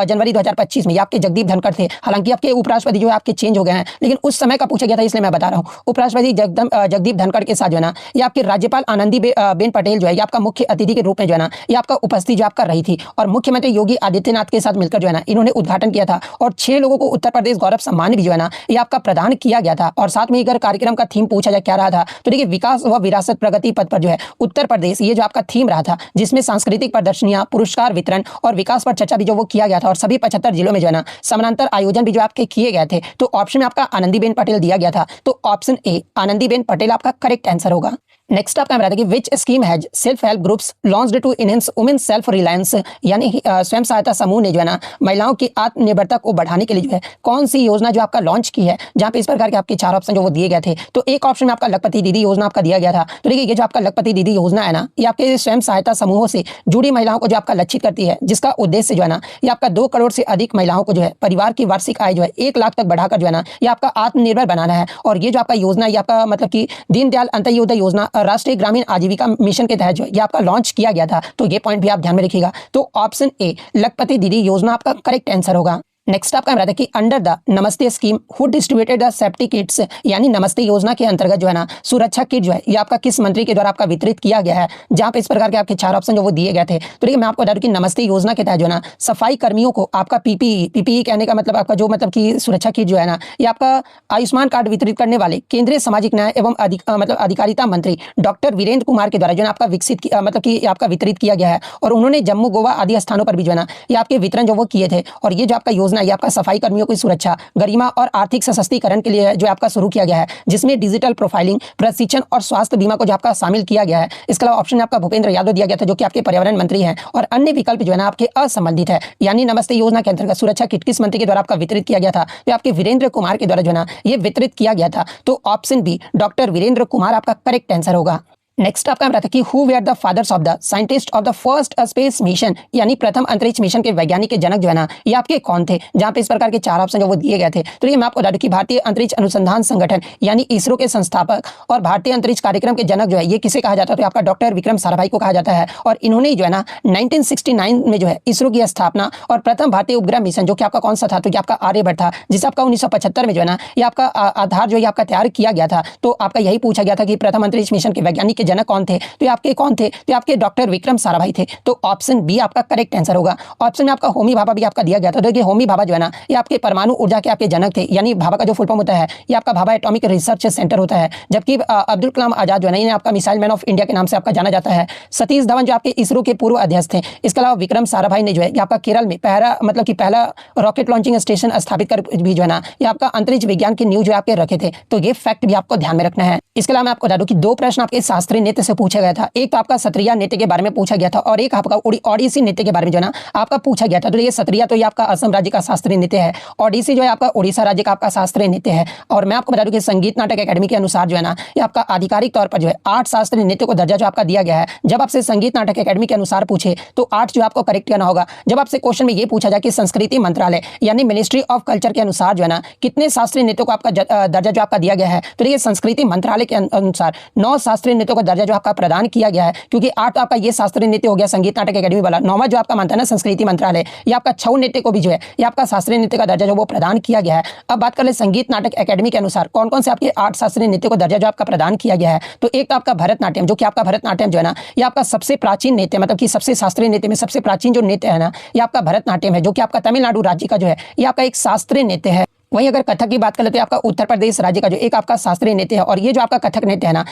जनवरी 2025 में ये आपके जगदीप धनखड़ थे। हालांकि आपके उपराष्ट्रपति जो है आपके चेंज हो गए हैं, लेकिन उस समय का पूछा गया था इसलिए मैं बता रहा हूँ। उपराष्ट्रपति जगदीप धनखड़ के साथ जो है ना ये आपके राज्यपाल आनंदी बेन पटेल जो है ये आपका मुख्य अतिथि के रूप में जो है ना ये आपका उपस्थित जो आपका रही थी, और मुख्यमंत्री योगी आदित्यनाथ के साथ मिलकर जो है ना इन्होंने उद्घाटन किया था, और 6 लोगों को उत्तर प्रदेश गौरव सम्मान भी जो है ना ये आपका प्रदान किया गया था। और साथ में अगर कार्यक्रम का थीम पूछा जाए क्या रहा था, तो देखिए विकास व विरासत प्रगति पथ पर जो है उत्तर प्रदेश ये जो आपका थीम रहा था, जिसमें सांस्कृतिक प्रदर्शनियां, पुरस्कार वितरण और विकास पर चर्चा भी जो वो किया गया था, और सभी 75 जिलों में जो है ना समानांतर आयोजन भी जो आपके किए गए थे। तो ऑप्शन में आपका आनंदीबेन पटेल दिया गया था। तो ऑप्शन ए आनंदीबेन पटेल आपका करेक्ट आंसर होगा। नेक्स्ट आपका बताते कि which scheme has self help groups launched to enhance women self reliance, यानी स्वयं सहायता समूह ने जो है ना महिलाओं की आत्मनिर्भरता को बढ़ाने के लिए जो है कौन सी योजना जो आपका लॉन्च की है, जहां पे इस प्रकार के आपके 4 ऑप्शन जो वो दिए गए थे। तो एक ऑप्शन में आपका लखपति दीदी योजना आपका दिया गया था। तो देखिए ये जो आपका लखपति दीदी योजना है ना ये आपके स्वयं सहायता समूहों से जुड़ी महिलाओं को जो आपका लक्षित करती है, जिसका उद्देश्य जो है ना ये आपका 2 करोड़ से अधिक महिलाओं को जो है परिवार की वार्षिक आय जो है 1 लाख तक बढ़ाकर जो है ना ये आपका आत्मनिर्भर बनाना है। और ये जो आपका योजना ये आपका मतलब कि दीनदयाल अंत्योदय योजना राष्ट्रीय ग्रामीण आजीविका मिशन के तहत जो ये आपका लॉन्च किया गया था। तो ये पॉइंट भी आप ध्यान में रखिएगा। तो ऑप्शन ए लखपति दीदी योजना आपका करेक्ट आंसर होगा। नेक्स्ट आपका बताते कि under the Namaste scheme who distributed the safety kits, यानी नमस्ते योजना के अंतर्गत जो है ना सुरक्षा किट जो है ये आपका किस मंत्री के द्वारा आपका वितरित किया गया है, जहां पे इस प्रकार के आपके 4 ऑप्शन जो वो दिए गए थे। तो देखिए मैं आपको बता दूं कि नमस्ते योजना के तहत जो है ना सफाई कर्मियों को आपका पीपीई कहने का मतलब आपका जो मतलब कि सुरक्षा किट जो है ना ये आपका आयुष्मान कार्ड वितरित करने वाले केंद्रीय सामाजिक न्याय एवं अधिकारिता मंत्री डॉक्टर वीरेंद्र कुमार के द्वारा जो है आपका विकसित मतलब कि आपका वितरित किया गया है, और उन्होंने जम्मू गोवा आदि स्थानों पर भी जो है ना ये आपके वितरण जो वो किए थे। और ये जो आपका योजना योजना ये आपका सफाई कर्मियों की सुरक्षा, गरिमा और आर्थिक सशक्तिकरण के लिए जो आपका शुरू किया गया है, जिसमें डिजिटल प्रोफाइलिंग, प्रशिक्षण और स्वास्थ्य बीमा को जो आपका शामिल किया गया है। इसके अलावा ऑप्शन में आपका भूपेंद्र यादव दिया गया था, जो कि आपके पर्यावरण मंत्री हैं, और अन्य विकल्प जो है ना आपके असंबंधित है। यानी नमस्ते योजना के अंतर्गत सुरक्षा किट किस मंत्री के द्वारा आपका वितरित किया गया था, तो आपके वीरेंद्र कुमार के द्वारा जो है ना ये वितरित किया गया था। तो option B doctor Virendra Kumar आपका करेक्ट आंसर होगा। नेक्स्ट आपका रहता है कि who were the fathers of the scientist of the first space mission, यानी प्रथम अंतरिक्ष मिशन के वैज्ञानिक के जनक जो है ना ये आपके कौन थे। जहां पे इस प्रकार के 4 ऑप्शन जो वो दिए गए थे। तो ये मैं आपको बता दूं कि भारतीय अंतरिक्ष अनुसंधान संगठन यानी इसरो के संस्थापक और भारतीय अंतरिक्ष कार्यक्रम के जनक जो है ये किसे कहा जाता है, तो आपका डॉक्टर विक्रम साराभाई को कहा जाता है। और इन्होंने जो है ना 1969 में जो है इसरो की स्थापना और प्रथम भारतीय उपग्रह मिशन जो कि आपका कौन सा था, तो आपका आर्यभट्ट था, जिसे आपका 1975 में जो है ना ये आपका आधार जो है आपका तैयार किया गया था। तो आपका यही पूछा गया था कि प्रथम अंतरिक्ष मिशन के वैज्ञानिक के जनक कौन थे, तो आपके कौन थे, तो आपके डॉक्टर विक्रम साराभाई थे। तो ऑप्शन बी आपका करेक्ट आंसर होगा। ऑप्शन में आपका होमी भाभा भी आपका दिया गया था। देखिए होमी भाभा जो है ना ये आपके परमाणु ऊर्जा के आपके जनक थे, यानी भाभा का जो फुल फॉर्म होता है ये आपका भाभा एटॉमिक रिसर्च सेंटर होता है। जबकि अब्दुल कलाम आजाद जो है ना इन्हें आपका मिसाइल मैन ऑफ इंडिया के नाम से आपका जाना जाता है। सतीश धवन जो आपके इसरो के पूर्व अध्यक्ष थे। इसके अलावा विक्रम साराभाई ने जो है आपका केरल में पहला रॉकेट लॉन्चिंग स्टेशन स्थापित कर भी जो है ना ये आपका अंतरिक्ष विज्ञान की न्यूज जो आपके रखे थे। तो ये फैक्ट भी आपको ध्यान में रखना है। इसके अलावा मैं आपको बता दूं कि 2 प्रश्न आपके शास्त्रीय नृत्य से पूछा गया था। एक तो आपका सत्रिया नृत्य के बारे में पूछा गया था और एक आपका ओडिसी नृत्य के बारे में जो है ना आपका पूछा गया था। तो ये सत्रिया तो ये आपका असम राज्य का शास्त्रीय नृत्य है, ओडिसी जो है आपका उड़ीसा राज्य का आपका शास्त्रीय नृत्य है। और मैं आपको बता दूं कि संगीत नाटक अकादमी के अनुसार जो है ना ये आपका आधिकारिक तौर पर जो है 8 शास्त्रीय नृत्य को दर्जा जो आपका दिया गया है। जब आपसे संगीत नाटक अकादमी के अनुसार पूछे तो 8 जो आपको करेक्ट करना होगा। जब आपसे क्वेश्चन में ये पूछा जाए कि संस्कृति मंत्रालय यानी मिनिस्ट्री ऑफ कल्चर के अनुसार जो है ना कितने शास्त्रीय नृत्यों को आपका दर्जा जो आपका दिया गया है, तो ये संस्कृति मंत्रालय के अनुसार 9 शास्त्रीय नृत्यों को दर्जा जो आपका प्रदान किया गया है। क्योंकि 8 आपका ये शास्त्रीय नृत्य हो गया संगीत नाटक अकादमी वाला, 9वां जो आपका मानता है ना संस्कृति मंत्रालय, ये आपका छऊ नृत्य को भी जो है ये आपका शास्त्रीय नृत्य का दर्जा जो वो प्रदान किया गया है। अब बात कर ले संगीत नाटक अकादमी के अनुसार कौन कौन से आपके 8 शास्त्रीय नृत्य को दर्जा जो आपका प्रदान किया गया है। तो एक तो आपका भरतनाट्यम, जो कि आपका भरतनाट्यम जो है ना ये आपका सबसे प्राचीन नृत्य, मतलब कि सबसे शास्त्रीय नृत्य में सबसे प्राचीन जो नृत्य है ना ये आपका भरतनाट्यम है, जो कि आपका तमिलनाडु राज्य का जो है ये आपका एक शास्त्रीय नृत्य है। वहीं अगर कथक की बात करें तो आपका उत्तर प्रदेश राज्य का जो एक आपका शास्त्रीय नृत्य है। और ये जो आपका कथक नृत्य है ना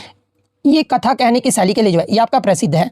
ये कथा कहने की शैली के लिए जो है ये आपका प्रसिद्ध है।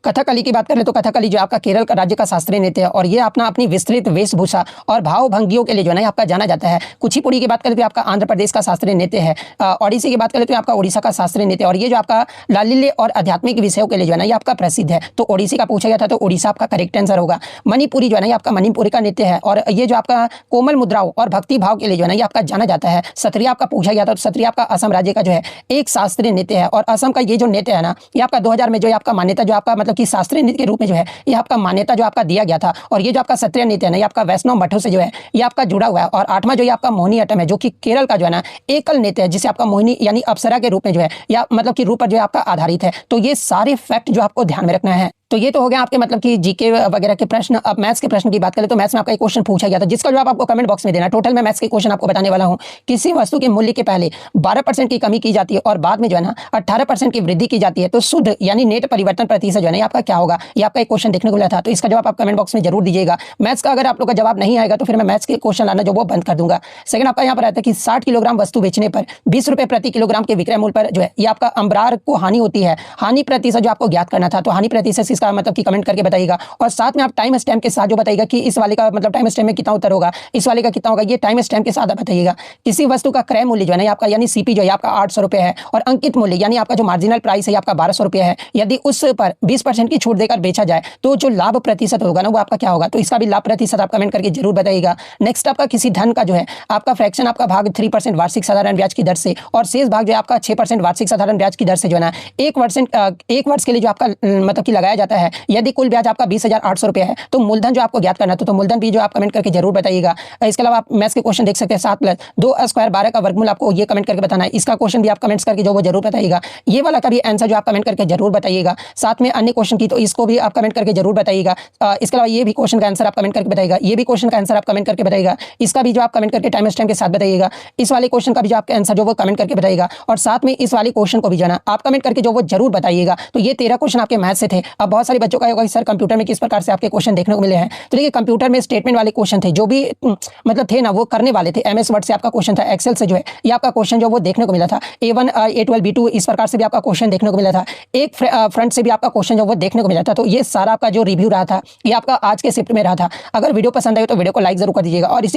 कथकली की बात करें तो कथकली जो आपका केरल का राज्य का शास्त्रीय नृत्य है और ये अपनी विस्तृत वेशभूषा और भाव भंगियों के लिए जो है ना आपका जाना जाता है। कुचिपुड़ी की बात करें तो आपका आंध्र प्रदेश का शास्त्रीय नृत्य है। ओडिसी की बात करें तो आपका ओडिशा का शास्त्रीय नृत्य और ये जो आपका लालिल्य और आध्यात्मिक विषयों के लिए जो है ना ये आपका प्रसिद्ध है। तो ओडिसी का पूछा गया था तो ओडिशा आपका करेक्ट आंसर होगा। मणिपुरी जो है ना ये आपका मणिपुरी का नृत्य है और ये जो आपका कोमल मुद्राओं और भक्ति भाव के लिए जो है ना ये आपका जाना जाता है। सत्रिया आपका पूछा गया था तो सत्रिया आपका असम राज्य का जो है एक शास्त्रीय नृत्य है और असम का ये जो नृत्य है ना ये आपका 2000 में जो आपका मान्यता जो आपका मतलब कि शास्त्रीय नृत्य के रूप में जो है ये आपका मान्यता जो आपका दिया गया था। और ये जो आपका सत्रिया नृत्य है ना ये आपका वैष्णव मठों से जो है ये आपका जुड़ा हुआ है। और 8वां जो ये आपका मोहिनी अट्टम है जो कि केरल का जो है ना एकल नृत्य है, जिसे आपका मोहिनी यानी अप्सरा के रूप में जो है या मतलब कि रूप पर जो है आपका आधारित है। तो ये सारे फैक्ट जो आपको ध्यान में रखना है। तो ये तो हो गया आपके मतलब कि जीके वगैरह के प्रश्न। अब मैथ्स के प्रश्न की बात करें तो मैथ्स में आपका एक क्वेश्चन पूछा गया था जिसका जवाब आपको कमेंट बॉक्स में देना। टोटल मैं मैथ्स के क्वेश्चन आपको बताने वाला हूं। किसी वस्तु के मूल्य के पहले 12% की कमी की जाती है और बाद में जो है ना 18% की वृद्धि की जाती है तो शुद्ध यानी नेट परिवर्तन प्रतिशत जो है ना आपका क्या होगा। ये आपका एक क्वेश्चन देखने को मिला था तो इसका जवाब आप कमेंट बॉक्स में जरूर दीजिएगा। मैथ्स का अगर आप लोग का जवाब नहीं आएगा तो फिर मैं मैथ्स के क्वेश्चन लाना जो वो बंद कर दूंगा। सेकंड आपका यहाँ पर आता है कि 60 किलोग्राम वस्तु बेचने पर 20 रुपए प्रति किलोग्राम के विक्रय मूल्य पर जो है ये आपका अम्बरार को हानि होती है। हानि प्रतिशत जो आपको ज्ञात करना था तो हानि प्रतिशत इसका मतलब कि कमेंट बताइएगा। और साथ में आप टाइम स्टैम्प के साथ जो बताइएगा कि इस वाले का मतलब टाइम स्टैम्प में कितना उत्तर होगा, इस वाले का कितना होगा, ये टाइम स्टैम्प के साथ बताइएगा। किसी वस्तु का क्रय मूल्य जो है ना आपका यानी सीपी जो है आपका 800 रुपए है और अंकित मूल्य यानी आपका जो मार्जिनल प्राइस है आपका 1200 रुपए है। यदि उस पर 20% की छूट देकर बेचा जाए तो जो लाभ प्रतिशत होगा ना वो आपका क्या होगा। तो इसका भी लाभ प्रतिशत आप कमेंट करके जरूर बताइएगा। नेक्स्ट आपका किसी धन का जो है आपका फ्रैक्शन आपका भाग 3% वार्षिक साधारण ब्याज की दर से और शेष भाग जो है आपका 6% वार्षिक साधारण ब्याज की दर से जो है ना 1 वर्ष के लिए जो आपका मतलब कि लगाया जाता है। यदि कुल ब्याज आपका 20,800 रुपए है तो मूलधन जो आपको ज्ञात करना है तो मूलधन भी जो आप कमेंट करके जरूर बताइएगा। इसके अलावा आप मैथ्स के क्वेश्चन देख सकते हैं 7 + 2 स्क्वायर 12 का वर्गमूल आपको ये कमेंट करके बताना है। इसका क्वेश्चन भी आप कमेंट्स करके जो वो जरूर बताइएगा। ये वाला का भी आंसर जो आप कमेंट करके जरूर बताइएगा। साथ में अन्य क्वेश्चन की तो इसको भी आप कमेंट करके जरूर बताइएगा। इसके अलावा ये भी क्वेश्चन का आंसर आप कमेंट करके बताइएगा। ये भी क्वेश्चन का आंसर आप कमेंट करके बताइएगा। इसका भी जो आप कमेंट करके टाइम स्टैम्प के साथ बताइएगा। इस वाले क्वेश्चन का भी जो आपका आंसर जो वो कमेंट करके बताइएगा। और साथ में इस वाले क्वेश्चन को भी जो है ना आप कमेंट करके जो वो जरूर बताइएगा। तो ये 13 क्वेश्चन आपके मैथ से थे। अब बहुत सारे बच्चों का होगा कि सर कंप्यूटर में किस प्रकार से आपके क्वेश्चन देखने को मिले हैं। तो देखिए कंप्यूटर में स्टेटमेंट वाले क्वेश्चन थे, जो भी मतलब थे ना वो करने वाले थे। MS वर्ड से आपका क्वेश्चन था, एक्सेल से जो है ये आपका क्वेश्चन जो वो देखने को मिला था। A1 A12 B2 इस प्रकार से भी आपका क्वेश्चन देखने को मिला था। एक फ्रंट से भी आपका क्वेश्चन जो वो देखने को मिला था। तो ये सारा आपका जो रिव्यू रहा था ये आपका आज के शिफ्ट में रहा था। अगर वीडियो पसंद आए तो वीडियो को लाइक जरूर कर दीजिएगा और इसी